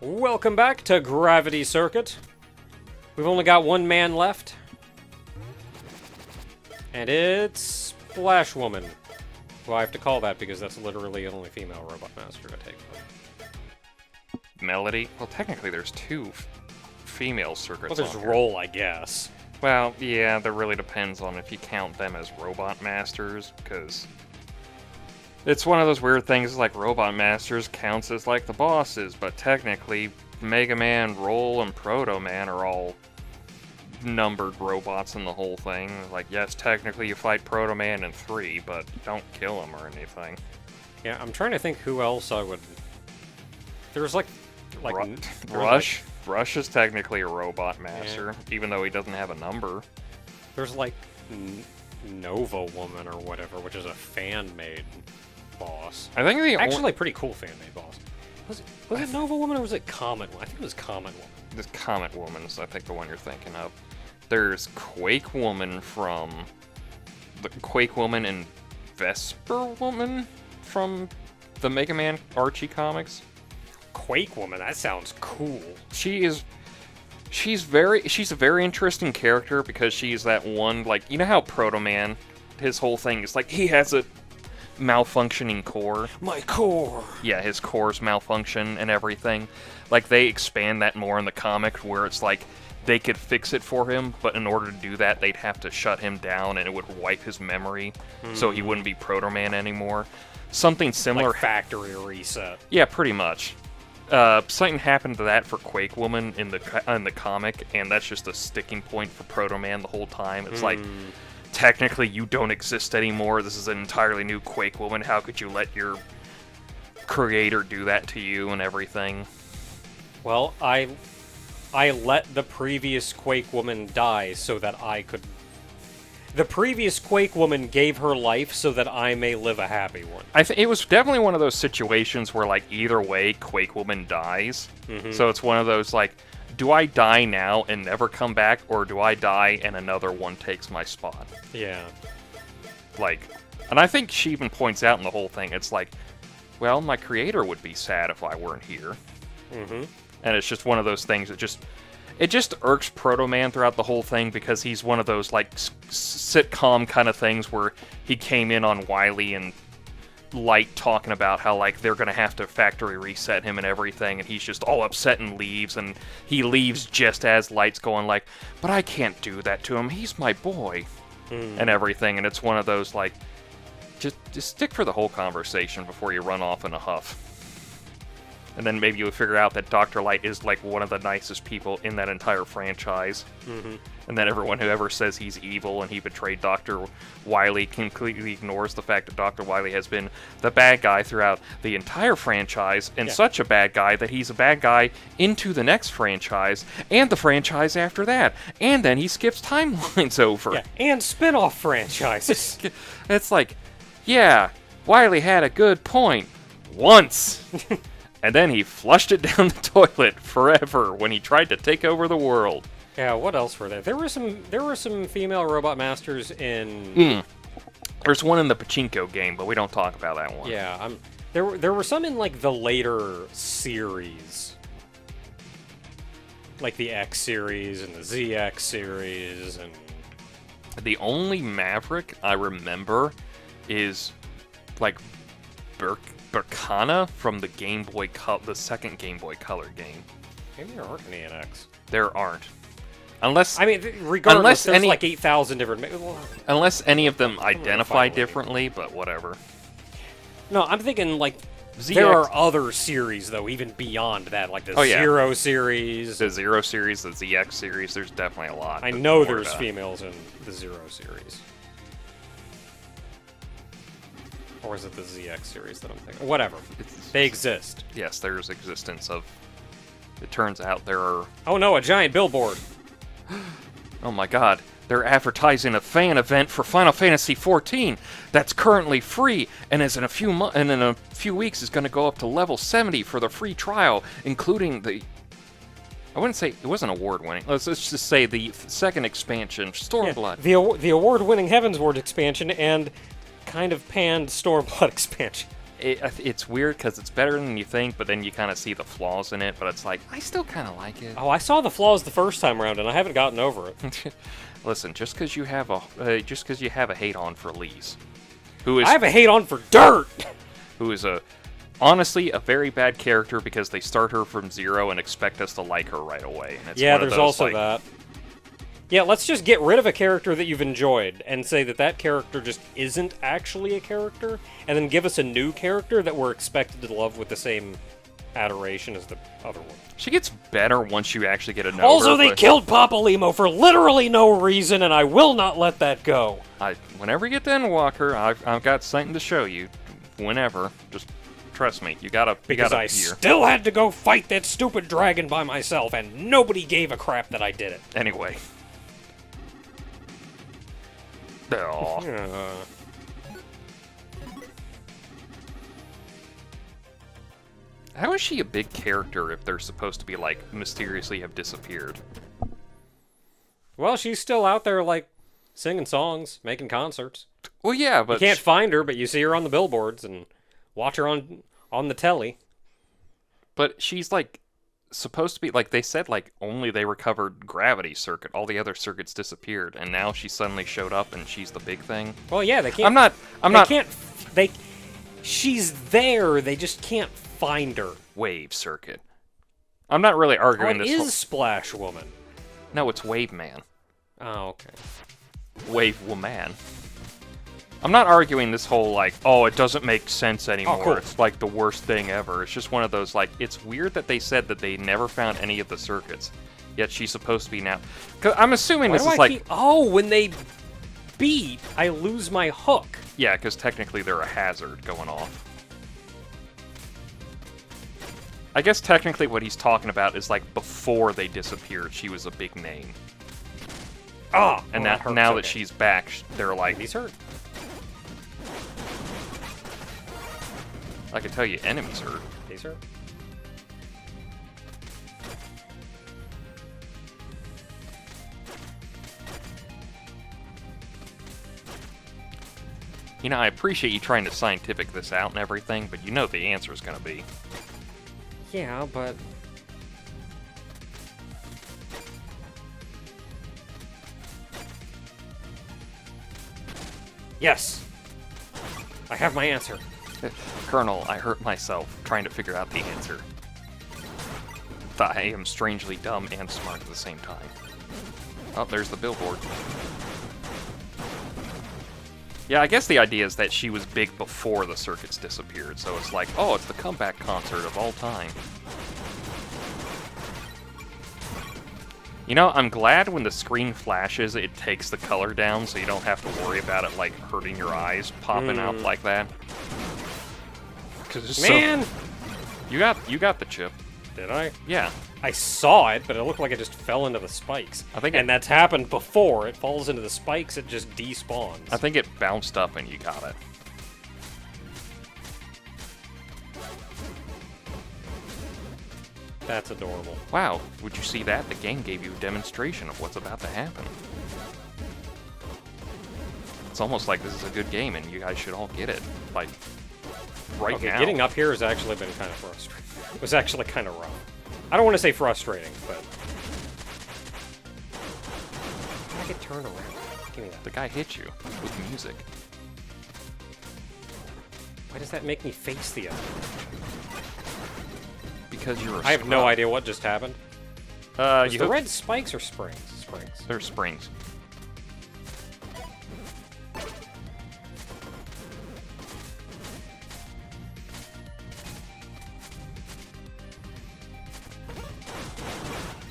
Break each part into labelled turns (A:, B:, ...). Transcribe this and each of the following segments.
A: Welcome back to Gravity Circuit. We've only got one man left. And it's Splash Woman. Well, I have to call that because that's literally the only female Robot Master to take.
B: Melody? Well, technically there's two female circuits.
A: Well, there's
B: on here.
A: Roll, I guess.
B: Well, yeah, that really depends on if you count them as Robot Masters, because it's one of those weird things like Robot Masters counts as like the bosses, but technically Mega Man, Roll, and Proto Man are all numbered robots in the whole thing. Like, yes, technically you fight Proto Man in 3, but don't kill him or anything.
A: Yeah, I'm trying to think who else I would... There's like
B: Rush? Rush is technically a Robot Master, even though he doesn't have a number.
A: There's like Nova Woman or whatever, which is a fan-made boss.
B: I think the
A: Actually, pretty cool fan-made boss. Was it Nova Woman or was it Comet Woman? I think it was Comet Woman.
B: This Comet Woman is, I think, the one you're thinking of. There's Quake Woman from... The Quake Woman and Vesper Woman from the Mega Man Archie comics.
A: Quake Woman, that sounds cool.
B: She's a very interesting character because she's that one, like, you know how Proto Man, his whole thing is like, he has a malfunctioning core.
A: My core!
B: Yeah, his core's malfunction and everything. Like, they expand that more in the comic where it's like, they could fix it for him, but in order to do that, they'd have to shut him down and it would wipe his memory, so he wouldn't be Proto Man anymore. Something similar.
A: Like factory reset.
B: Yeah, pretty much. Something happened to that for Quake Woman in the comic, and that's just a sticking point for Proto Man the whole time. It's like, technically you don't exist anymore. This is an entirely new Quake Woman. How could you let your creator do that to you and everything?
A: Well, I let the previous Quake Woman die so that I could... The previous Quake Woman gave her life so that I may live a happy one.
B: It was definitely one of those situations where, like, either way, Quake Woman dies. So it's one of those, like, do I die now and never come back, or do I die and another one takes my spot?
A: Yeah.
B: Like, and I think she even points out in the whole thing, it's like, well, my creator would be sad if I weren't here. And it's just one of those things that it just irks Proto Man throughout the whole thing because he's one of those, like, sitcom kind of things where he came in on Wily and Light talking about how, like, they're going to have to factory reset him and everything, and he's just all upset and leaves, and he leaves just as Light's going, like, but I can't do that to him, he's my boy, and everything, and it's one of those, like, just stick for the whole conversation before you run off in a huff. And then maybe you'll figure out that Dr. Light is, like, one of the nicest people in that entire franchise. And then everyone who ever says he's evil and he betrayed Dr. Wily completely ignores the fact that Dr. Wily has been the bad guy throughout the entire franchise, and such a bad guy that he's a bad guy into the next franchise, and the franchise after that. And then he skips timelines over.
A: Yeah, and spin-off franchises.
B: It's like, yeah, Wily had a good point. Once. And then he flushed it down the toilet forever when he tried to take over the world.
A: Yeah, what else were there? There were some female Robot Masters in...
B: There's one in the Pachinko game, but we don't talk about that one.
A: Yeah, there were some in, like, the later series. Like the X series and the ZX series and...
B: The only Maverick I remember is, like, Burkana from the Game Boy the second Game Boy Color game.
A: Maybe there aren't any in X.
B: There aren't. Unless...
A: I mean, regardless, there's
B: any,
A: like 8,000 different...
B: Unless any of them identify differently, but whatever.
A: No, I'm thinking, like,
B: ZX.
A: there are other series, though, even beyond that, like the Zero series.
B: The Zero series, the ZX series, there's definitely a lot.
A: I know there's females in the Zero series. Or is it the ZX series that I'm thinking? Whatever. They exist.
B: Yes, there's existence of... It turns out there are...
A: Oh no, a giant billboard!
B: Oh my god. They're advertising a fan event for Final Fantasy XIV that's currently free, and in a few weeks is going to go up to level 70 for the free trial, including the... I wouldn't say... It wasn't award-winning. Let's just say the second expansion, Stormblood.
A: Yeah, the award-winning Heavensward expansion and kind of panned Stormblood expansion.
B: it's weird because it's better than you think, but then you kind of see the flaws in it. But it's like I still kind of like it.
A: Oh, I saw the flaws the first time around, and I haven't gotten over it.
B: Listen, just because you have a hate on for Lise, who is
A: I have a hate on for dirt.
B: who is honestly a very bad character because they start her from zero and expect us to like her right away. And it's
A: Yeah,
B: one of
A: there's
B: those,
A: also
B: like,
A: that. Yeah, let's just get rid of a character that you've enjoyed and say that that character just isn't actually a character, and then give us a new character that we're expected to love with the same adoration as the other one.
B: She gets better once you actually get to know
A: Also,
B: her.
A: they
B: but
A: killed Papa Limo for literally no reason, and I will not let that go.
B: whenever you get to Endwalker, I've got something to show you. Whenever, just trust me. You gotta.
A: Because I still had to go fight that stupid dragon by myself, and nobody gave a crap that I did it.
B: Anyway. Aw. How is she a big character if they're supposed to be, like, mysteriously have disappeared?
A: Well, she's still out there, like, singing songs, making concerts.
B: Well, yeah, but
A: You can't find her, but you see her on the billboards and watch her on the telly.
B: but she's, like, supposed to be, like, they said, like, only they recovered Gravity Circuit. All the other circuits disappeared, and now she suddenly showed up and she's the big thing.
A: Well, yeah, they can't.
B: I'm not.
A: She's there. They just can't find her.
B: Wave Circuit. I'm not really
A: Oh,
B: arguing
A: it
B: this.
A: is Splash Woman.
B: No, it's Wave Man.
A: Oh, okay.
B: Wave Woman. I'm not arguing this whole, like, oh, it doesn't make sense anymore.
A: cool.
B: It's like the worst thing ever. It's just one of those, like, it's weird that they said that they never found any of the circuits. Yet she's supposed to be now. Cause I'm assuming
A: Why
B: this
A: do
B: is
A: I
B: like.
A: keep... Oh, when they beat, I lose my hook.
B: Yeah, because technically they're a hazard going off. I guess technically what he's talking about is like before they disappeared, she was a big name.
A: Ah,
B: And
A: that
B: now,
A: hurts,
B: now
A: okay.
B: that she's back, they're like,
A: He's hurt.
B: I can tell you enemies hurt.
A: He's hurt.
B: You know, I appreciate you trying to scientific this out and everything, but you know the answer is going to be.
A: Yeah, but... Yes! I have my answer.
B: Colonel, I hurt myself trying to figure out the answer. I am strangely dumb and smart at the same time. Oh, there's the billboard. Yeah, I guess the idea is that she was big before the circuits disappeared, so it's like, oh, it's the comeback concert of all time. You know, I'm glad when the screen flashes, it takes the color down, so you don't have to worry about it, like, hurting your eyes, popping out like that. 'Cause it's
A: Man!
B: you got the chip.
A: Did I?
B: Yeah.
A: I saw it, but it looked like it just fell into the spikes.
B: I think
A: and that's happened before. It falls into the spikes, it just despawns.
B: I think it bounced up and you got it.
A: That's adorable.
B: Wow, would you see that? The game gave you a demonstration of what's about to happen. It's almost like this is a good game and you guys should all get it. Like, right
A: Okay,
B: now.
A: getting up here has actually been kind of frustrating. It was actually kind of rough. I don't want to say frustrating, but... I could turn around. Give me that.
B: The guy hit you with music.
A: Why does that make me face the other?
B: Because you're a
A: I have no
B: scrub.
A: idea what just happened.
B: You
A: the
B: hope-
A: red spikes or springs? Springs.
B: They're springs.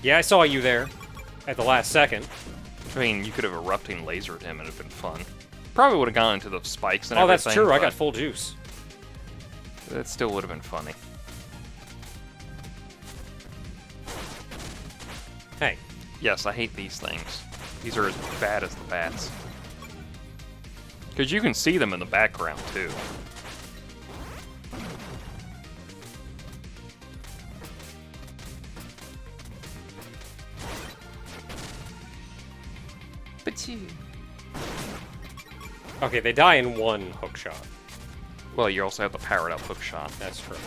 A: Yeah, I saw you there. At the last second.
B: I mean, you could have erupting lasered him and it'd been fun. Probably would have gone into the spikes and
A: Oh,
B: everything.
A: that's true. I
B: but
A: got full juice.
B: That still would have been funny.
A: Hey.
B: Yes, I hate these things. These are as bad as the bats. Because you can see them in the background, too. But you...
A: Okay, they die in one hook shot.
B: Well, you also have the powered up hook shot.
A: That's true.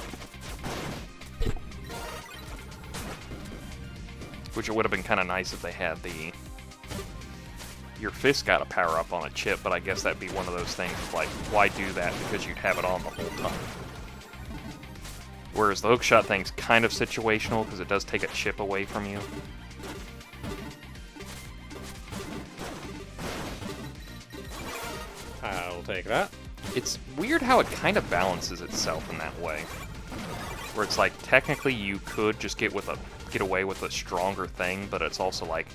B: Which it would have been kind of nice if they had the... Your fist got a power up on a chip, but I guess that'd be one of those things, like, why do that? Because you'd have it on the whole time. Whereas the hookshot thing's kind of situational, because it does take a chip away from you.
A: I'll take that.
B: It's weird how it kind of balances itself in that way. Where it's like, technically you could just get away with a stronger thing, but it's also like,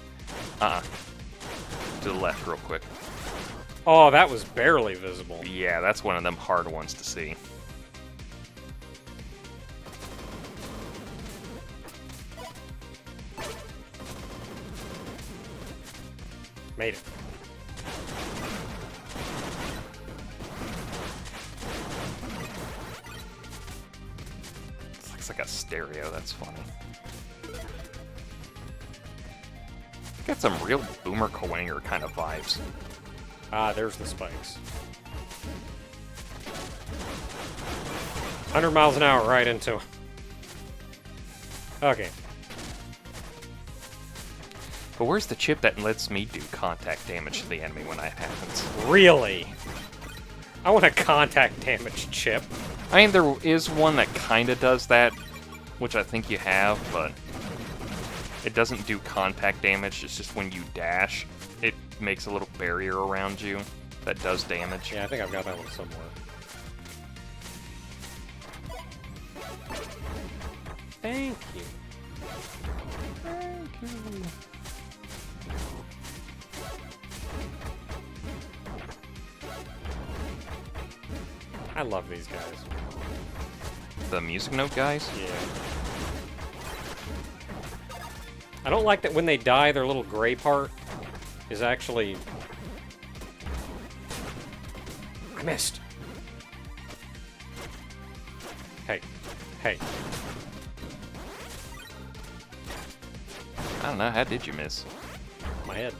B: to the left real quick.
A: Oh, that was barely visible.
B: Yeah, that's one of them hard ones to see.
A: Made it.
B: It looks like a stereo, that's funny. Got some real Boomer Kuwanger kind of vibes.
A: Ah, there's the spikes. 100 miles an hour right into it. Okay.
B: But where's the chip that lets me do contact damage to the enemy when that happens?
A: Really? I want a contact damage chip.
B: I mean, there is one that kind of does that, which I think you have, but it doesn't do contact damage. It's just when you dash, it makes a little barrier around you that does damage.
A: Yeah, I think I've got that one somewhere. Thank you.
B: Thank you.
A: I love these guys.
B: The music note guys?
A: Yeah. I don't like that when they die, their little gray part is actually... I missed. Hey. Hey.
B: I don't know, how did you miss?
A: My head.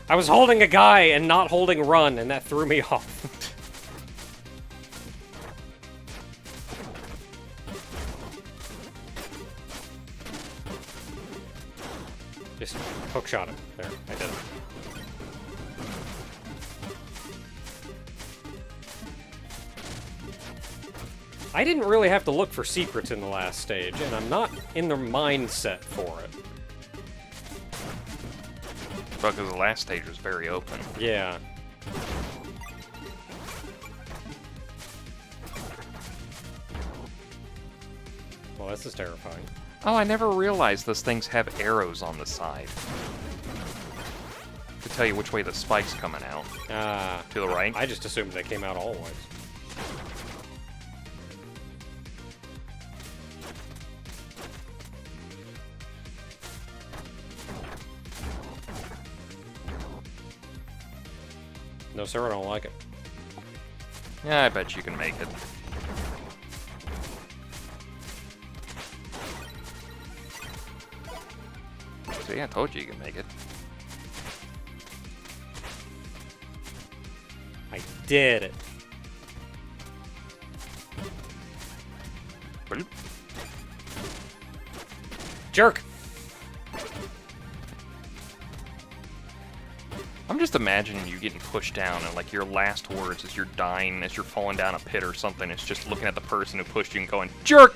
A: I was holding a guy and not holding run, and that threw me off. Just hook shot him. There, I did it. I didn't really have to look for secrets in the last stage, and I'm not in the mindset for it.
B: Because the last stage was very open.
A: Yeah. Well, this is terrifying.
B: Oh, I never realized those things have arrows on the side. To tell you which way the spike's coming out.
A: Ah.
B: To the right?
A: I just assumed they came out all ways. No, sir, I don't like it.
B: Yeah, I bet you can make it. So yeah, I told you you can make it.
A: I did it.
B: Bloop.
A: Jerk!
B: I'm just imagining you getting pushed down and like your last words as you're dying, as you're falling down a pit or something, it's just looking at the person who pushed you and going, jerk!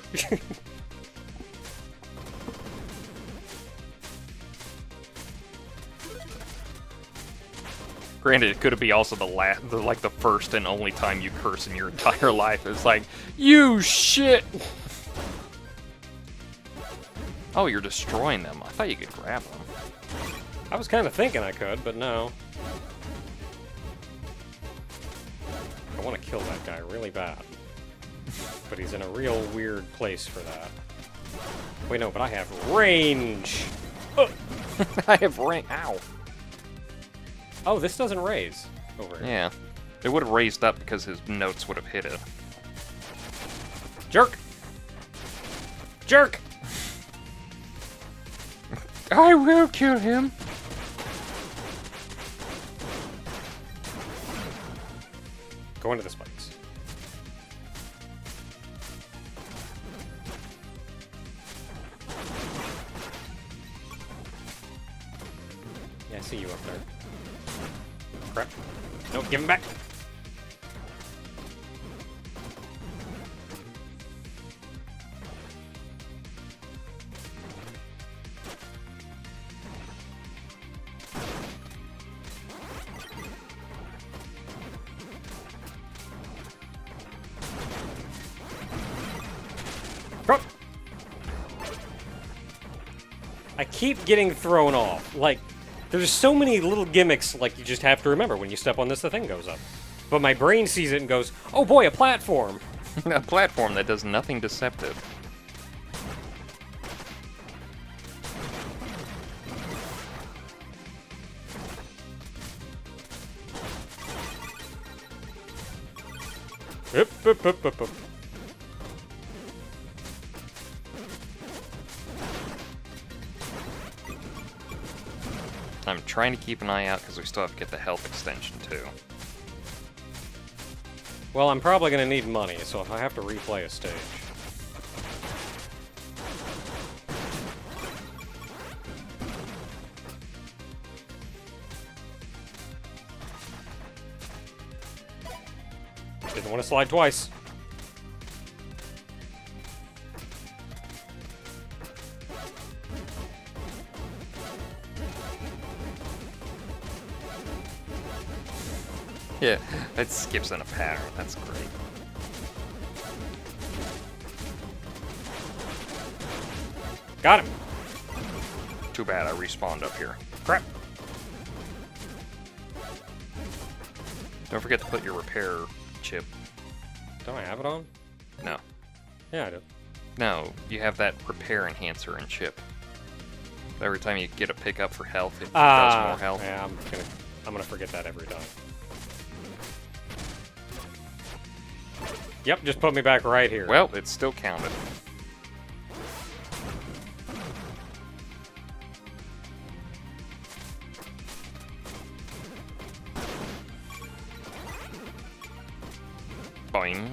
B: Granted, it could be also the first and only time you curse in your entire life. It's like, you shit! Oh, you're destroying them. I thought you could grab them.
A: I was kind of thinking I could, but no. I want to kill that guy really bad. But he's in a real weird place for that. Wait, no, but I have range! Oh.
B: I have range. Ow.
A: Oh, this doesn't raise over here.
B: Yeah. It would have raised up because his notes would have hit it.
A: Jerk! Jerk!
B: I will kill him.
A: Go into the spikes. Yeah, I see you up there. Crap. Nope, give him back. I keep getting thrown off. Like, there's so many little gimmicks, like, you just have to remember when you step on this, the thing goes up. But my brain sees it and goes, oh boy, a platform!
B: A platform that does nothing deceptive.
A: Up.
B: I'm trying to keep an eye out because we still have to get the health extension too.
A: Well, I'm probably gonna need money, so if I have to replay a stage. Didn't want to slide twice.
B: Yeah, it skips in a pattern. That's great.
A: Got him.
B: Too bad I respawned up here.
A: Crap.
B: Don't forget to put your repair chip.
A: Don't I have it on?
B: No.
A: Yeah, I do.
B: No, you have that repair enhancer and chip. Every time you get a pickup for health, it does more health.
A: Yeah, I'm gonna forget that every time. Yep, just put me back right here.
B: Well, it's still counted. Boing.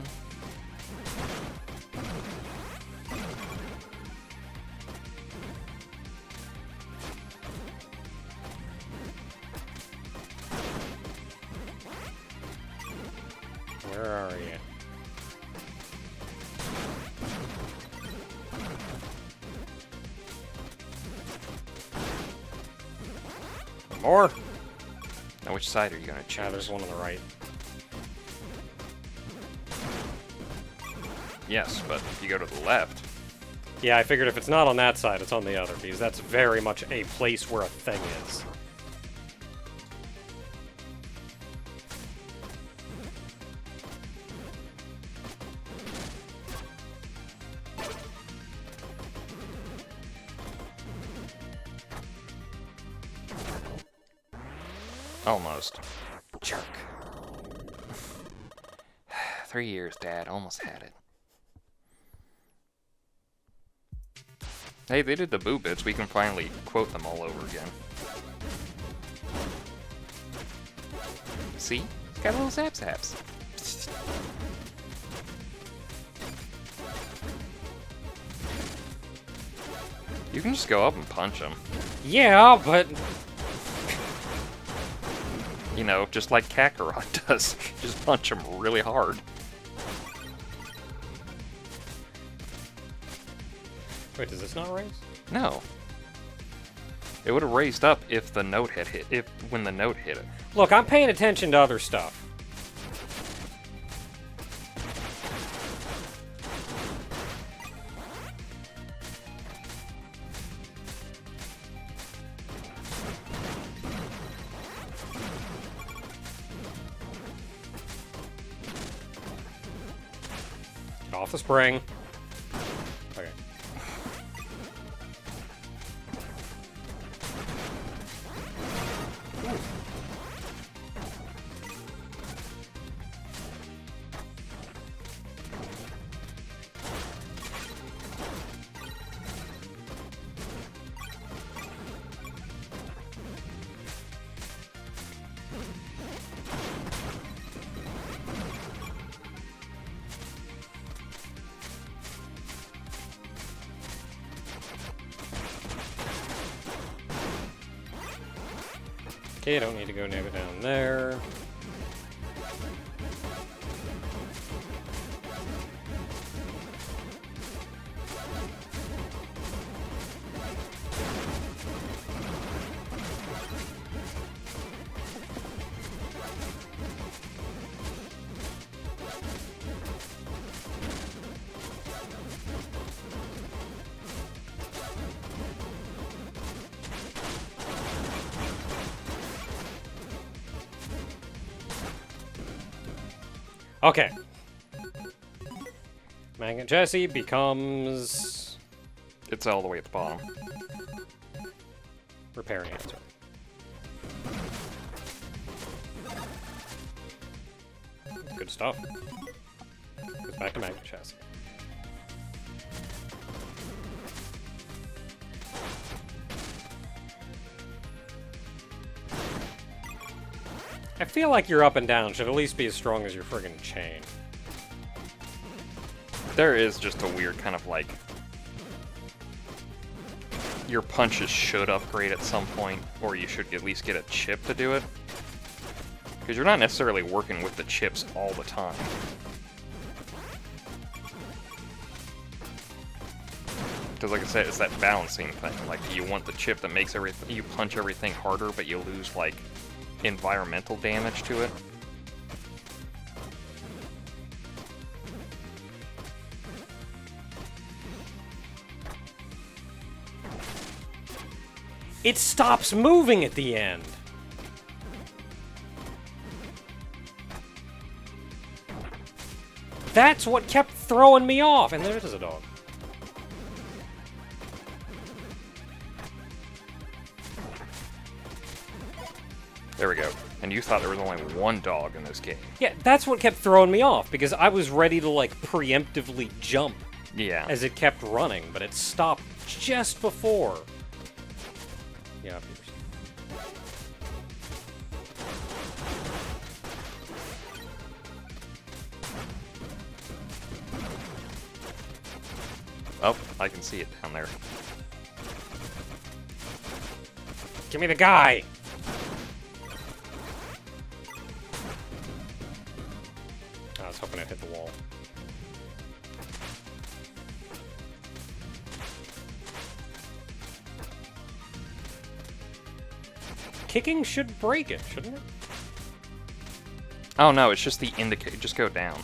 A: Where are you? More?
B: Now, which side are you gonna choose?
A: Yeah, there's one on the right.
B: Yes, but if you go to the left,
A: Yeah, I figured if it's not on that side, it's on the other, because that's very much a place where a thing is.
B: almost. Jerk. 3 years, Dad. Almost had it. Hey, they did the boo bits. We can finally quote them all over again. See? It's got little zap zaps. You can just go up and punch them.
A: Yeah, but...
B: You know, just like Kakarot does. Just punch him really hard.
A: Wait, does this not raise?
B: No. It would have raised up if the note had hit, when the note hit it.
A: Look, I'm paying attention to other stuff. Get off the spring. Okay. Okay, don't need to go down there. Okay. Magnet Jesse becomes...
B: It's all the way at the bottom.
A: Repairing answer. Good stuff. Goes back to Magnet Jesse. I feel like your up and down should at least be as strong as your friggin' chain.
B: There is just a weird kind of like... Your punches should upgrade at some point, or you should at least get a chip to do it. Because you're not necessarily working with the chips all the time. Because like I said, it's that balancing thing. Like, you want the chip that makes everything... You punch everything harder, but you lose, like, environmental damage to it.
A: It stops moving at the end. That's what kept throwing me off. And there is a dog.
B: There we go. And you thought there was only one dog in this game.
A: Yeah, that's what kept throwing me off, because I was ready to, like, preemptively jump
B: Yeah.
A: as it kept running, but it stopped just before. Yeah, Peters.
B: Oh, I can see it down there.
A: Give me the guy! I was hoping it hit the wall. Kicking should break it, shouldn't it?
B: Oh no, it's just the indicator. Just go down.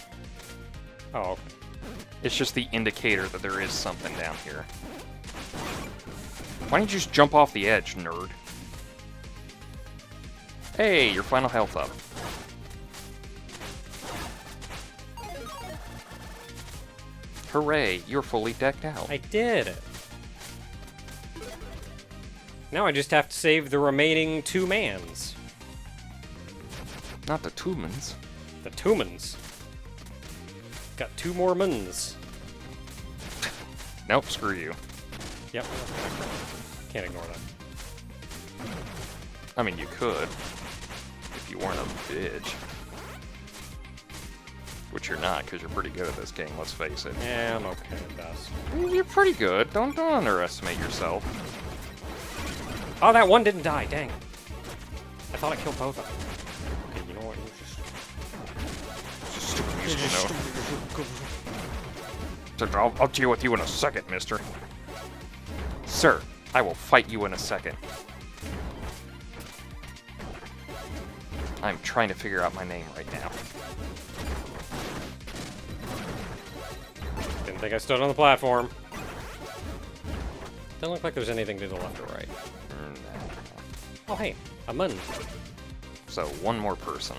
A: Oh, okay.
B: It's just the indicator that there is something down here. Why don't you just jump off the edge, nerd? Hey, your final health up. Hooray, you're fully decked out.
A: I did it. Now I just have to save the remaining 2 mans.
B: Not the Tumans.
A: The 2-mans. Got 2 more mans.
B: Nope, screw you.
A: Yep. Can't ignore that.
B: I mean, you could. If you weren't a bitch. Which you're not, because you're pretty good at this game, let's face it.
A: Yeah, I'm okay at best.
B: You're pretty good. Don't underestimate yourself.
A: Oh, that one didn't die, dang. I thought I killed both of them. Okay, you know what?
B: Just stupid musical note. I'll deal with you in a second, mister. Sir, I will fight you in a second. I'm trying to figure out my name right now.
A: Didn't think I stood on the platform. Doesn't look like there's anything to the left or right. Oh, hey, a mun.
B: So, one more person.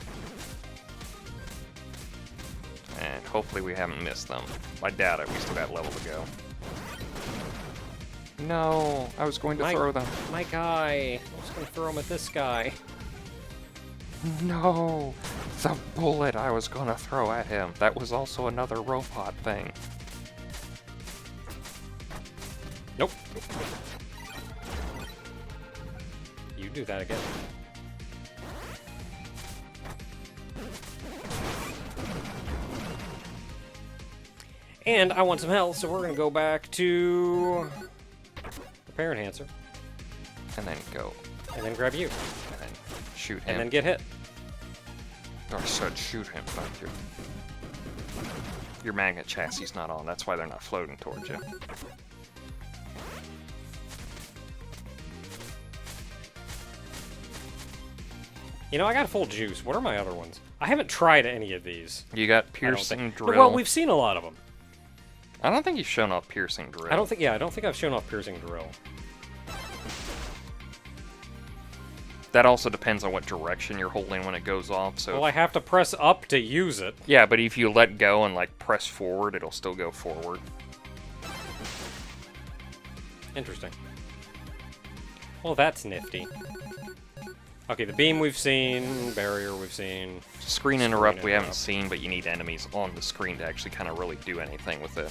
B: And hopefully we haven't missed them. I doubt it, we still got level to go. No, I was going to throw them.
A: My guy. I was going to throw him at this guy.
B: No, the bullet I was going to throw at him. That was also another robot thing.
A: Nope. You do that again. And I want some health, so we're going to go back to Repair Enhancer.
B: And then go.
A: And then grab you.
B: And then shoot him.
A: and then get hit.
B: I said shoot him, thank you. Your magnet chassis not on, that's why they're not floating towards you.
A: You know, I got full juice. What are my other ones? I haven't tried any of these.
B: You got
A: I don't
B: piercing
A: think.
B: drill.
A: Well, we've seen a lot of them.
B: I don't think you've shown off piercing drill.
A: I don't think I've shown off piercing drill.
B: That also depends on what direction you're holding when it goes off. So
A: Well, I have to press up to use it.
B: yeah, but if you let go and like press forward, it'll still go forward.
A: Interesting. Well, that's nifty. Okay, the beam we've seen, barrier we've seen.
B: Screen interrupt we haven't
A: interrupt.
B: seen, but you need enemies on the screen to actually kind of really do anything with it.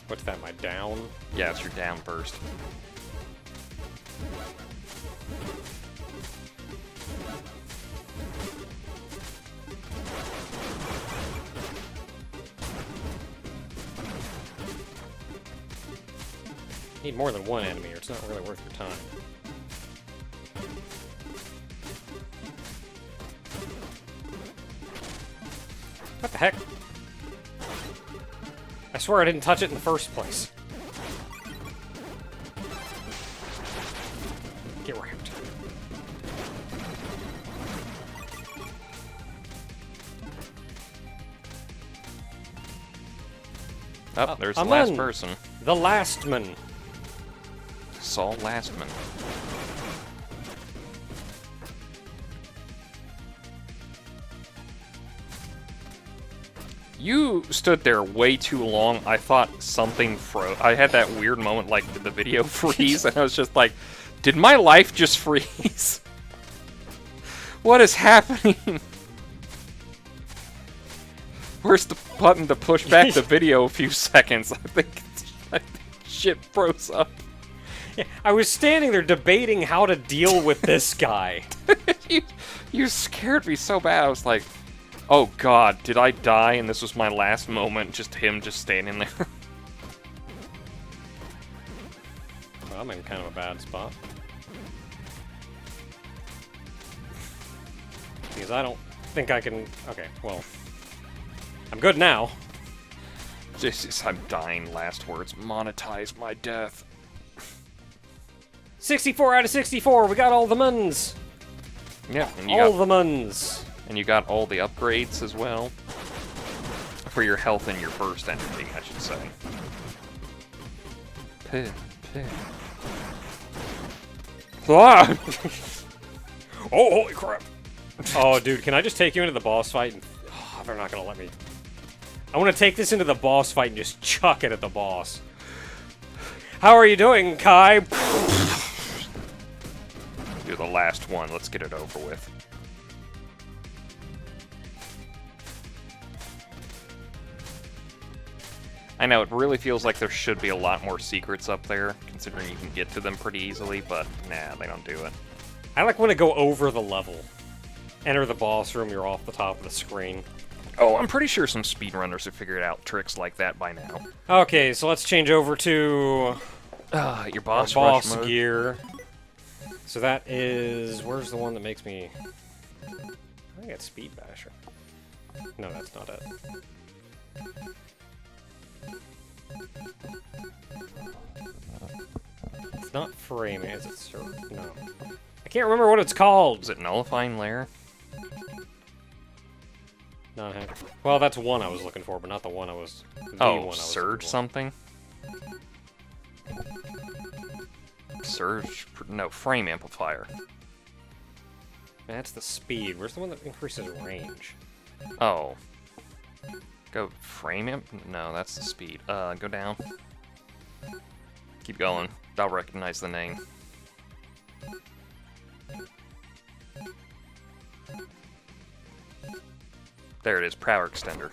A: What's that, my down?
B: Yeah, it's your down burst.
A: Need more than one enemy or it's not really worth your time. What the heck? I swear I didn't touch it in the first place. Get wrecked.
B: Oh, there's the
A: I'm
B: last
A: on.
B: person.
A: The last man.
B: Saul Lastman. You stood there way too long. I thought something froze. I had that weird moment, like, did the video freeze? And I was just like, did my life just freeze? What is happening? Where's the button to push back the video a few seconds? I think shit froze up.
A: Yeah, I was standing there debating how to deal with this guy.
B: You scared me so bad. I was like, oh god, did I die? And this was my last moment, just him just standing there.
A: Well, I'm in kind of a bad spot. Because I don't think I can... Okay, well... I'm good now.
B: Jesus, I'm dying. Last words. Monetize my death.
A: 64 out of 64, we got all the muns.
B: Yeah, and
A: All the muns.
B: and you got all the upgrades as well. For your health and your burst energy, I should say.
A: Ah! Oh, holy crap. Oh, dude, can I just take you into the boss fight? And... Oh, they're not gonna let me. I want to take this into the boss fight and just chuck it at the boss. How are you doing, Kai?
B: You're the last one. Let's get it over with. I know, it really feels like there should be a lot more secrets up there, considering you can get to them pretty easily, but nah, they don't do it.
A: I like when to go over the level. Enter the boss room, you're off the top of the screen.
B: Oh, I'm pretty sure some speedrunners have figured out tricks like that by now.
A: Okay, so let's change over to
B: Your
A: our
B: boss,
A: boss
B: rush mode.
A: gear. So that is... Where's the one that makes me... I think it's Speed Basher. No, that's not it. It's not framing, is it, sir? No. I can't remember what it's called!
B: Is it nullifying layer?
A: Not hack. Well, that's one I was looking for, but not the one I was... The one I
B: Oh,
A: was
B: surge
A: looking for.
B: something? Surge? No, frame amplifier.
A: That's the speed. Where's the one that increases range?
B: Oh. Go frame amp? No, that's the speed. Go down. Keep going. I'll recognize the name. There it is, power extender.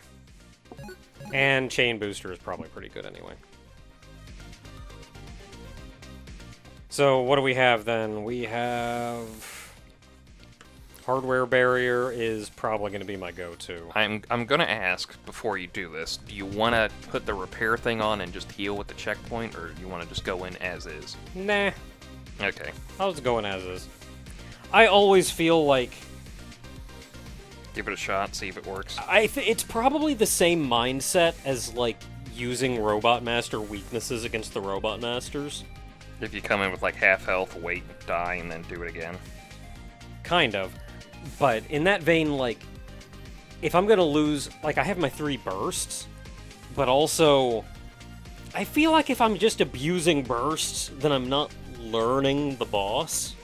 A: And chain booster is probably pretty good anyway. So what do we have then? We have Hardware barrier is probably going to be my go-to.
B: I'm gonna ask before you do this. Do you want to put the repair thing on and just heal with the checkpoint, or do you want to just go in as is?
A: Nah,
B: Okay.
A: I'll just go in as is. I always feel like
B: Give it a shot. See if it works.
A: it's probably the same mindset as like using Robot Master weaknesses against the Robot Masters.
B: If you come in with like half health, wait, die, and then do it again.
A: Kind of. But in that vein, like, if I'm gonna lose, like, I have my 3 bursts, but also, I feel like if I'm just abusing bursts, then I'm not learning the boss.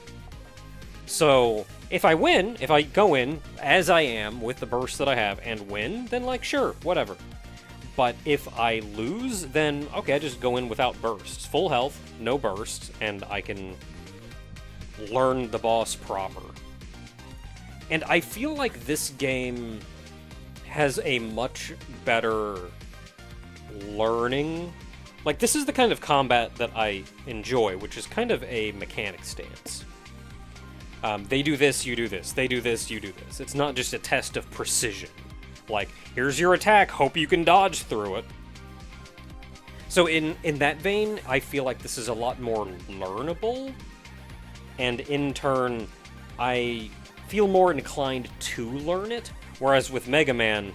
A: So, if I win, if I go in as I am with the bursts that I have and win, then, like, sure, whatever. But if I lose, then, okay, I just go in without bursts. Full health, no bursts, and I can learn the boss proper. And I feel like this game has a much better learning. Like, this is the kind of combat that I enjoy, which is kind of a mechanic stance. They do this, you do this. They do this, you do this. It's not just a test of precision. Like, here's your attack, hope you can dodge through it. So in that vein, I feel like this is a lot more learnable. And in turn, I feel more inclined to learn it, whereas with Mega Man,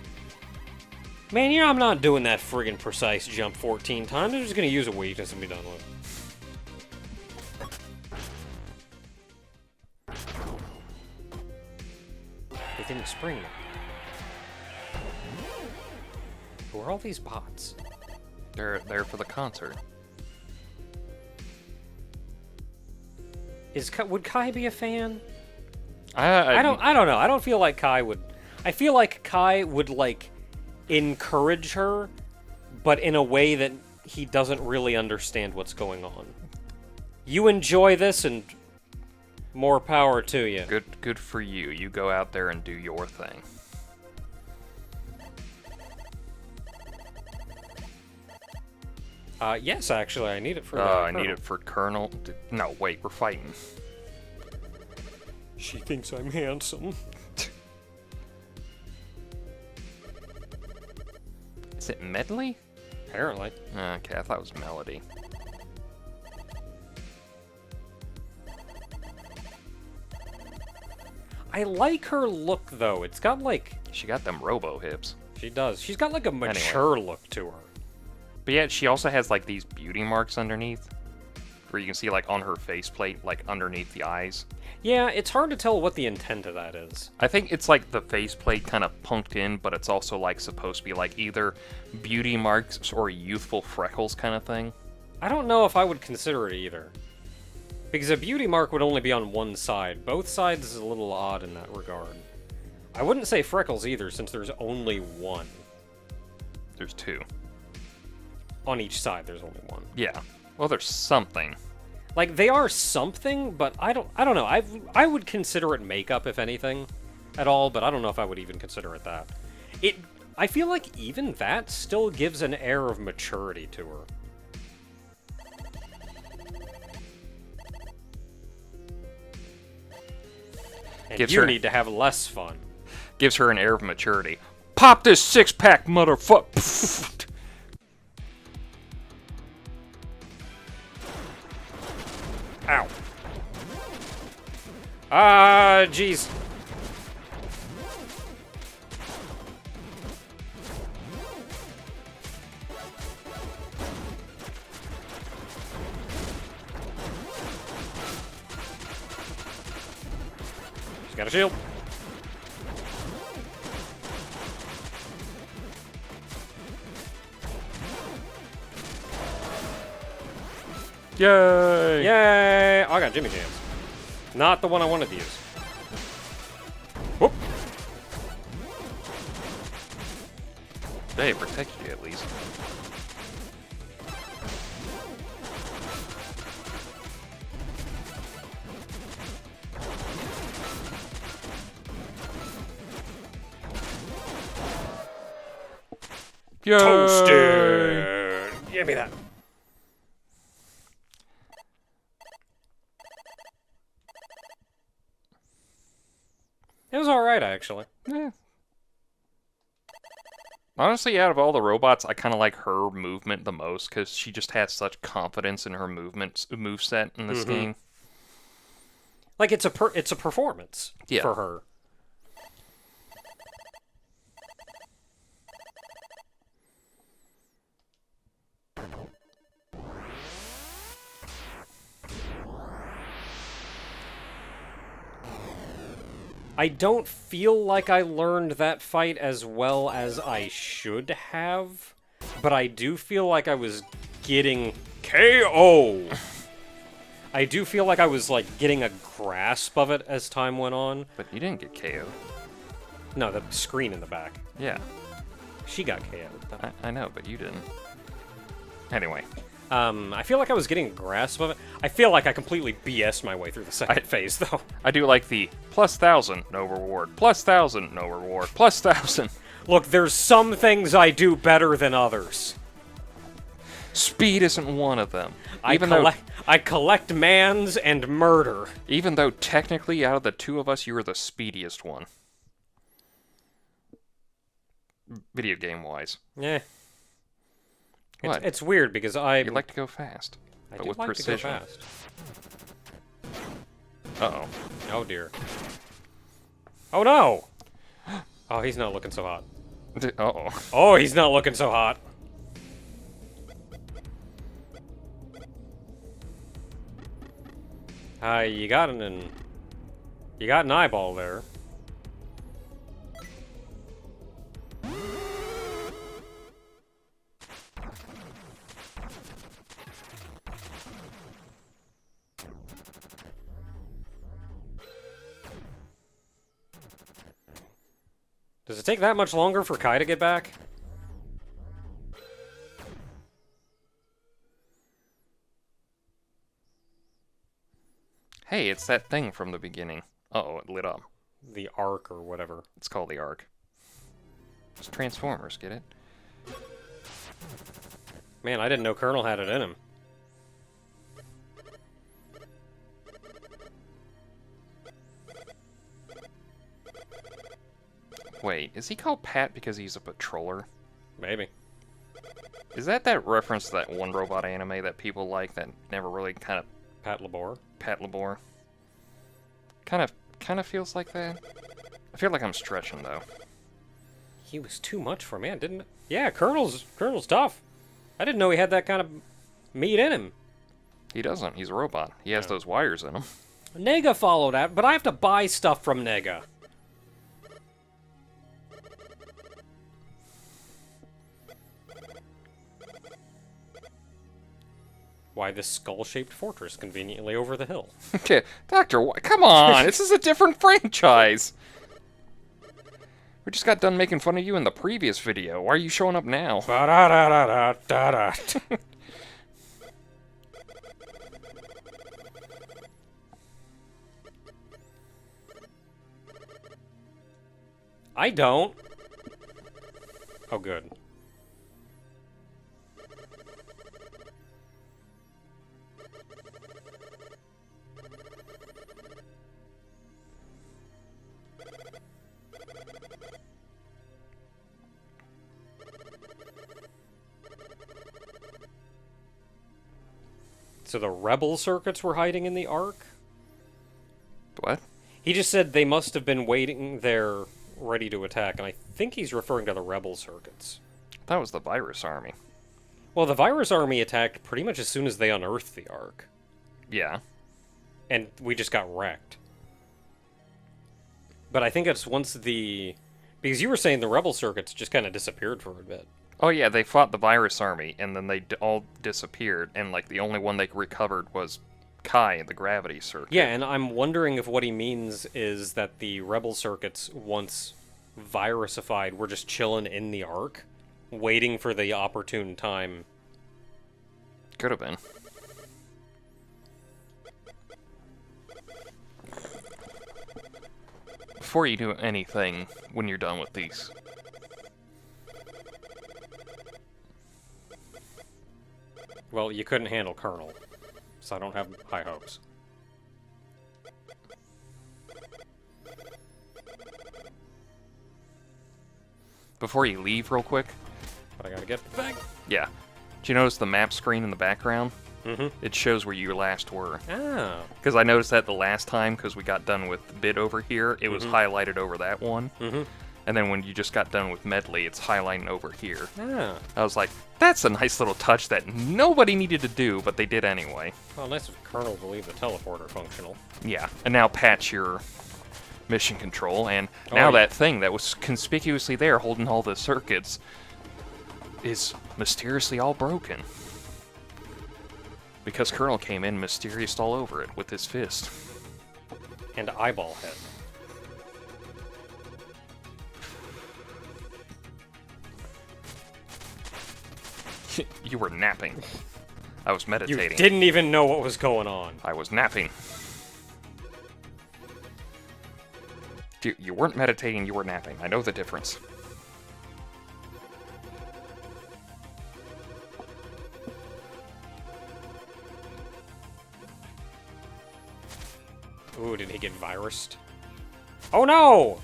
A: man, I'm not doing that friggin' precise jump 14 times. I'm just gonna use a weakness and be done with it. They didn't spring me. Who are all these bots?
B: They're there for the concert.
A: Would Kai be a fan?
B: I
A: don't know. I don't feel like Kai would. I feel like Kai would like encourage her, but in a way that he doesn't really understand what's going on. You enjoy this, and more power to you.
B: Good for you. You go out there and do your thing.
A: Yes, actually, I need it for.
B: I need it for Colonel. No, wait, we're fighting.
A: She thinks I'm handsome.
B: Is it Medley?
A: Apparently.
B: Okay, I thought it was Melody.
A: I like her look, though. It's got, like...
B: She got them robo hips.
A: She does. She's got, like, a mature look to her.
B: But yet, she also has, like, these beauty marks underneath. Where you can see, like, on her faceplate, like, underneath the eyes.
A: Yeah, it's hard to tell what the intent of that is.
B: I think it's, like, the faceplate kind of punked in, but it's also, like, supposed to be, like, either beauty marks or youthful freckles kind of thing.
A: I don't know if I would consider it either. Because a beauty mark would only be on one side. Both sides is a little odd in that regard. I wouldn't say freckles either, since there's only one.
B: There's 2.
A: On each side, there's only one.
B: Yeah. Well, there's something.
A: Like, they are something, but I don't know. I would consider it makeup, if anything, at all, but I don't know if I would even consider it that. I feel like even that still gives an air of maturity to her. And you need to have less fun.
B: Gives her an air of maturity. Pop this 6-pack, motherfucker!
A: Ow. Ah, jeez. She's got a shield.
B: Yay!
A: Yay! Oh, I got Jimmy Jams. Not the one I wanted to use. Whoop!
B: They protect you at least. Yay!
A: Toasted! Give me that. It was alright, actually.
B: Yeah. Honestly, out of all the robots, I kind of like her movement the most because she just has such confidence in her moveset in this game.
A: Like, it's a performance
B: Yeah.
A: for her. I don't feel like I learned that fight as well as I should have, but I do feel like I was getting KO. I do feel like I was, like, getting a grasp of it as time went on.
B: But you didn't get KO'd.
A: No, the screen in the back.
B: Yeah.
A: She got KO'd.
B: I know, but you didn't. Anyway.
A: I feel like I was getting a grasp of it. I feel like I completely BS'd my way through the second phase, though.
B: I do like the +1,000, no reward. +1,000, no reward. +1,000.
A: Look, there's some things I do better than others.
B: Speed isn't one of them.
A: I collect mans and murder.
B: Even though technically out of the two of us, you were the speediest one. Video game-wise.
A: Yeah.
B: What?
A: It's weird because
B: You like to go fast,
A: I
B: but
A: do
B: with
A: like
B: precision.
A: to go fast.
B: Uh-oh.
A: Oh dear. Oh no! Oh, he's not looking so hot.
B: Uh-oh.
A: Oh, he's not looking so hot. You got an eyeball there. Does it take that much longer for Kai to get back?
B: Hey, it's that thing from the beginning. Uh-oh, it lit up.
A: The Ark or whatever.
B: It's called the Ark. It's Transformers, get it?
A: Man, I didn't know Colonel had it in him.
B: Wait, is he called Pat because he's a patroller?
A: Maybe.
B: Is that reference to that one robot anime that people like that never really kind of...
A: Pat Labor.
B: Pat Labor? Kind of feels like that. I feel like I'm stretching, though.
A: He was too much for man, didn't it? Yeah, Colonel's tough. I didn't know he had that kind of meat in him.
B: He doesn't. He's a robot. He has those wires in him.
A: Nega followed out, but I have to buy stuff from Nega. Why this skull-shaped fortress conveniently over the hill?
B: Okay, Doctor, come on! This is a different franchise! We just got done making fun of you in the previous video. Why are you showing up now?
A: Ba-da-da-da-da-da-da. I don't. Oh, good. So the rebel circuits were hiding in the Ark?
B: What?
A: He just said they must have been waiting there ready to attack, and I think he's referring to the rebel circuits.
B: That was the virus army.
A: Well, the virus army attacked pretty much as soon as they unearthed the Ark.
B: Yeah.
A: And we just got wrecked. But I think it's once the... Because you were saying the rebel circuits just kind of disappeared for a bit.
B: Oh yeah, they fought the virus army, and then they all disappeared, and like the only one they recovered was Kai in the gravity circuit.
A: Yeah, and I'm wondering if what he means is that the rebel circuits, once virusified, were just chilling in the Ark, waiting for the opportune time.
B: Could have been. Before you do anything, when you're done with these.
A: Well, you couldn't handle Colonel, so I don't have high hopes.
B: before you leave real quick.
A: But I gotta get back.
B: Yeah. Do you notice the map screen in the background?
A: Mm-hmm.
B: It shows where you last were.
A: Oh.
B: Because I noticed that the last time, because we got done with the bit over here, it was highlighted over that one.
A: Mm-hmm.
B: And then when you just got done with medley, it's highlighting over here.
A: Ah.
B: I was like, that's a nice little touch that nobody needed to do, but they did anyway.
A: Well, nice of Colonel to leave the teleporter functional.
B: Yeah. And now patch your mission control, and now
A: yeah.
B: that thing that was conspicuously there holding all the circuits is mysteriously all broken. Because Colonel came in mysterious all over it with his fist.
A: And eyeball head.
B: You were napping. I was
A: You
B: meditating.
A: didn't even know what was going on.
B: I was napping. You weren't meditating, you were napping. I know the difference.
A: Ooh, did he get virused? Oh no!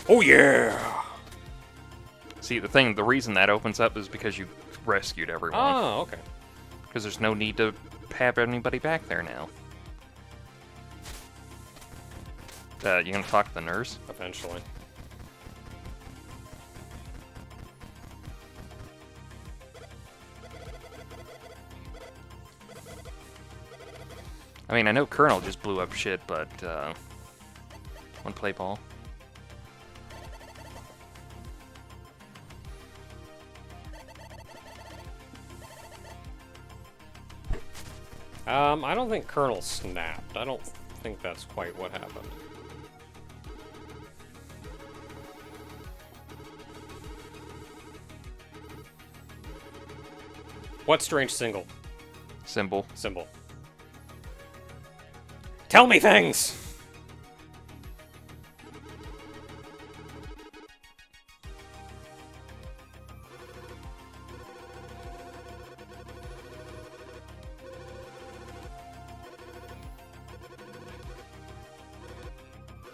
A: Oh yeah!
B: See, the reason that opens up is because you rescued everyone.
A: Oh, okay.
B: Because there's no need to have anybody back there now. You gonna talk to the nurse?
A: Eventually.
B: I mean, I know Colonel just blew up shit, but, wanna play ball?
A: I don't think Colonel snapped. I don't think that's quite what happened. What strange symbol?
B: Symbol.
A: Tell me things!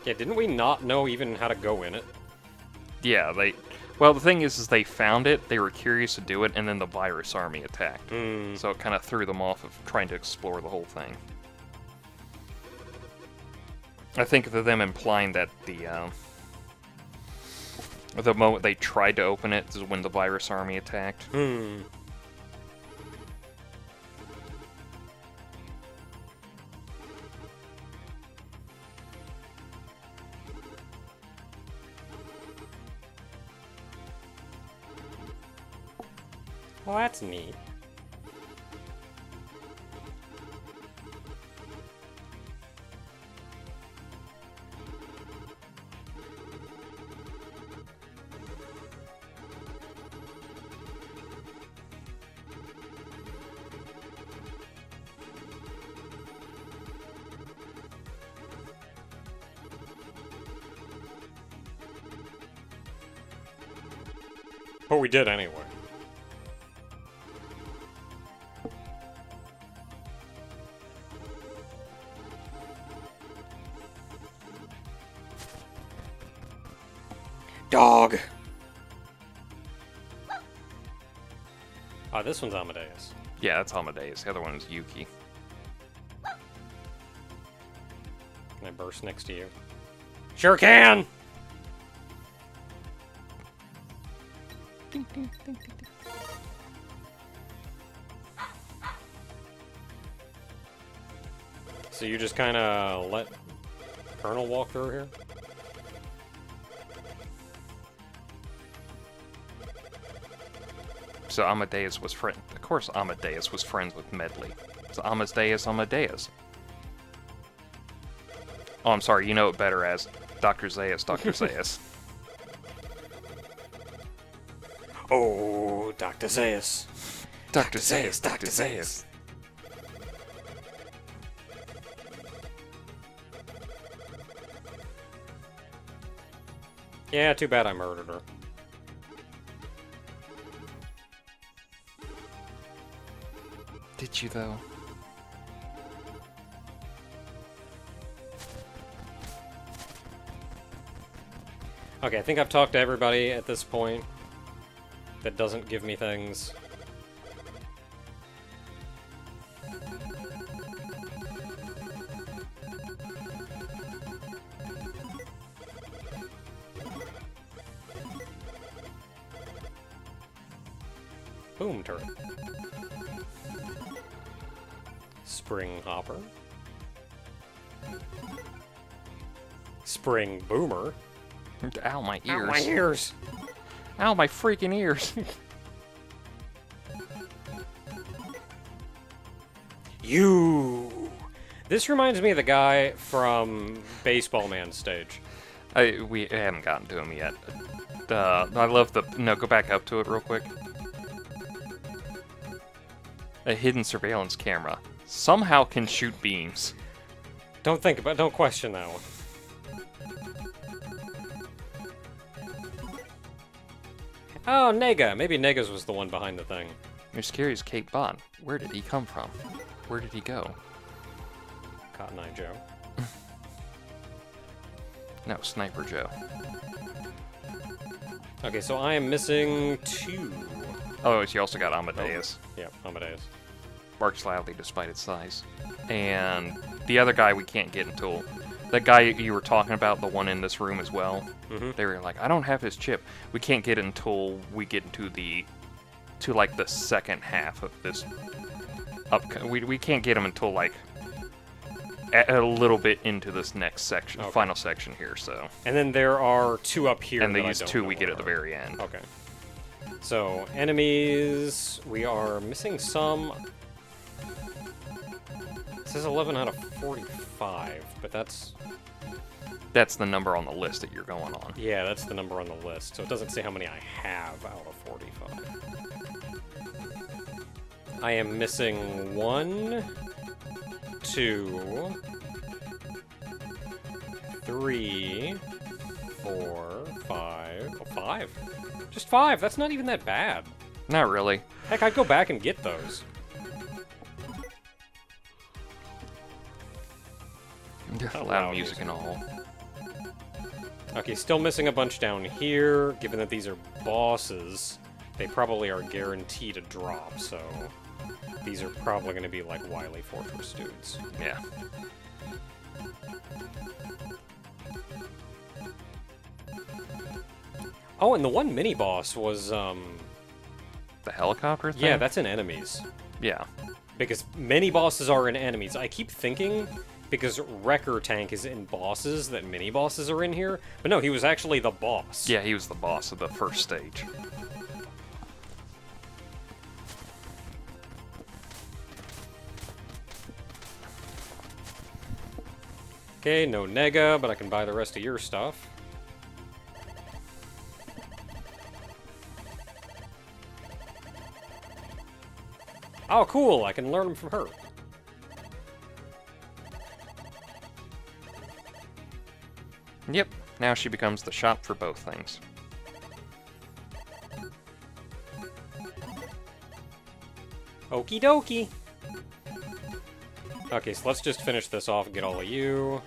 A: Yeah, didn't we not know even how to go in it?
B: Yeah, well, the thing is they found it, they were curious to do it, and then the virus army attacked. So it kind of threw them off of trying to explore the whole thing. I think of them implying that the moment they tried to open it is when the virus army attacked.
A: Well, that's neat. But we did anyway. Dog! This one's Amadeus.
B: Yeah, that's Amadeus. The other one is Yuki.
A: Can I burst next to you? Sure can! So you just kind of let Colonel walk through here?
B: So Amadeus was friend. Of course, Amadeus was friends with Medley. So Amadeus. Oh, I'm sorry. You know it better as Dr. Zaius, Dr. Zaius.
A: Oh, Dr. Zaius.
B: Dr. Zaius, Dr. Zaius.
A: Yeah, too bad I murdered her.
B: Did you, though?
A: Okay, I think I've talked to everybody at this point that doesn't give me things. Boom turret. Spring hopper. Spring boomer.
B: Ow, my ears.
A: Ow, my ears!
B: Ow, my freaking ears.
A: You! This reminds me of the guy from Baseball Man stage.
B: We haven't gotten to him yet. I love the... No, go back up to it real quick. A hidden surveillance camera. Somehow can shoot beams.
A: Don't question that one. Oh, Nega. Maybe Nega's was the one behind the thing.
B: You're scary as Kate Bond. Where did he come from? Where did he go?
A: Cotton Eye Joe.
B: No, Sniper Joe.
A: Okay, so I am missing 2.
B: Oh, you also got Amadeus.
A: Yeah, Amadeus.
B: Barks loudly despite its size. And the other guy we can't get until... That guy you were talking about, the one in this room as well, they were like, I don't have his chip. We can't get it until we get into the second half of this. We can't get him until like a little bit into this next section, final section here. So.
A: And then there are 2 up here.
B: And these 2 we get at the very end.
A: Okay. So enemies, we are missing some. It says 11 out of 45, but that's
B: the number on the list that you're going on.
A: Yeah, that's the number on the list. So it doesn't say how many I have out of 45. I am missing 1, 2, 3, 4, 5. Oh, 5. Just 5. That's not even that bad.
B: Not really.
A: Heck, I'd go back and get those.
B: Loud music and all.
A: Okay, still missing a bunch down here. Given that these are bosses, they probably are guaranteed to drop, so these are probably going to be like Wily Fortress dudes.
B: Yeah.
A: Oh, and the one mini-boss was,
B: The helicopter thing?
A: Yeah, that's in enemies.
B: Yeah.
A: Because mini-bosses are in enemies. I keep thinking, because Wrecker Tank is in bosses, that mini-bosses are in here. But no, he was actually the boss.
B: Yeah, he was the boss of the first stage.
A: Okay, no Nega, but I can buy the rest of your stuff. Oh, cool! I can learn them from her.
B: Yep, now she becomes the shop for both things.
A: Okie dokie! Okay, so let's just finish this off and get all of you.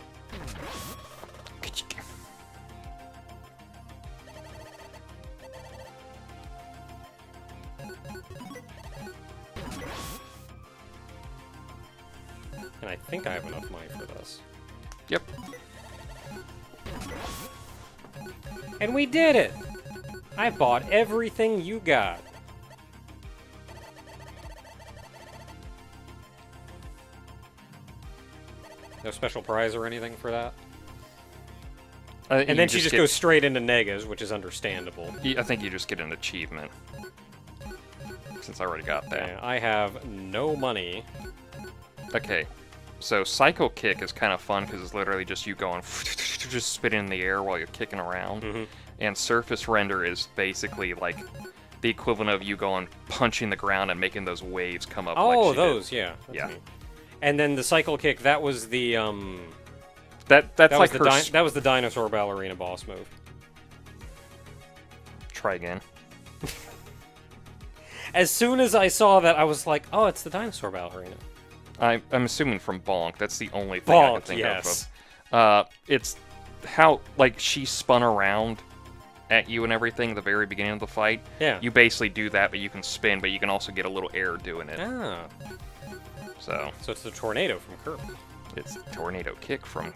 A: And I think I have enough money for this.
B: Yep.
A: And we did it! I bought everything you got. No special prize or anything for that? And then she just goes straight into Negas, which is understandable.
B: I think you just get an achievement. Since I already got that.
A: Yeah, I have no money.
B: Okay, so Psycho Kick is kind of fun because it's literally just you going just spinning in the air while you're kicking around. And Surface Render is basically like the equivalent of you going punching the ground and making those waves come up.
A: Oh,
B: like
A: those, yeah.
B: Yeah.
A: Neat. And then the Cycle Kick, that was the
B: that
A: was the Dinosaur Ballerina boss move.
B: Try again.
A: As soon as I saw that, I was like, "Oh, it's the Dinosaur Ballerina."
B: I'm assuming from Bonk. That's the only thing I can think
A: yes.
B: of. It's how like she spun around at you and everything at the very beginning of the fight.
A: Yeah.
B: You basically do that, but you can spin, but you can also get a little air doing it.
A: Ah.
B: So
A: So it's the tornado from Kirby.
B: it's a tornado kick from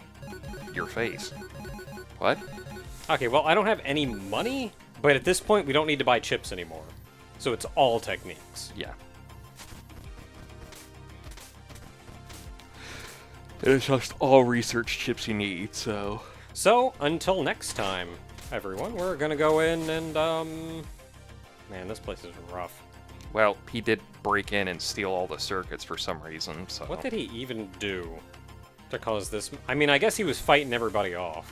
B: your face. What?
A: Okay, well, I don't have any money, but at this point, we don't need to buy chips anymore. So it's all techniques.
B: Yeah. It's just all research chips you need, so...
A: So, until next time, everyone, we're gonna go in and, man, this place is rough.
B: Well, he did break in and steal all the circuits for some reason, so...
A: What did he even do to cause this? I mean, I guess he was fighting everybody off.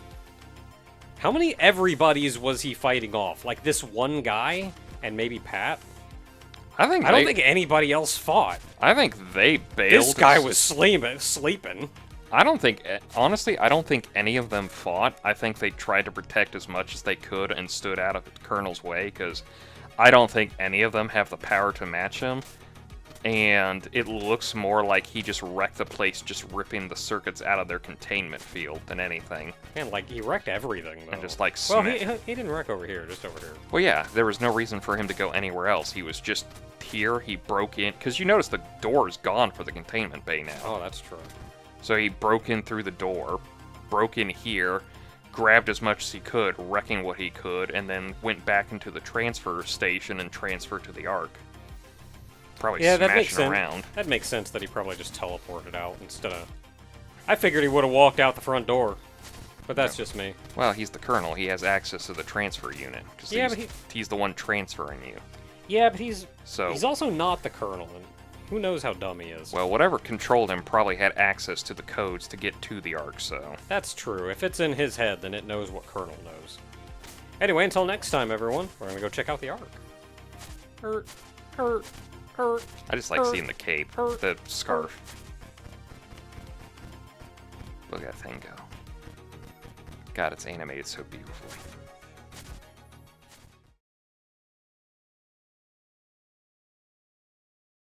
A: How many everybody's was he fighting off? Like this one guy and maybe Pat?
B: I
A: don't think anybody else fought.
B: I think they bailed.
A: This guy was sleeping.
B: I don't think... Honestly, I don't think any of them fought. I think they tried to protect as much as they could and stood out of the Colonel's way, because I don't think any of them have the power to match him. And it looks more like he just wrecked the place, just ripping the circuits out of their containment field than anything.
A: Man, like, he wrecked everything, though.
B: And just, like,
A: well,
B: smashed.
A: he didn't wreck over here, just over here.
B: Well, yeah, there was no reason for him to go anywhere else. He was just here, he broke in, because you notice the door is gone for the containment bay now.
A: Oh, that's true.
B: So he broke in through the door, broke in here, grabbed as much as he could, wrecking what he could, and then went back into the transfer station and transferred to the Ark. Probably
A: Yeah, that makes
B: smashing
A: sense.
B: around.
A: That makes sense that he probably just teleported out instead of... I figured he would have walked out the front door. But that's just me.
B: Well, he's the Colonel. He has access to the transfer unit. 'Cause
A: Yeah,
B: he's the one transferring you.
A: Yeah, but he's
B: So,
A: also not the Colonel, and who knows how dumb he is.
B: well, whatever controlled him probably had access to the codes to get to the Ark, so...
A: That's true. If it's in his head, then it knows what Colonel knows. Anyway, until next time, everyone, we're gonna go check out the Ark. Hurt.
B: I just like seeing the cape, the scarf. Look at that thing go. God, it's animated so beautifully.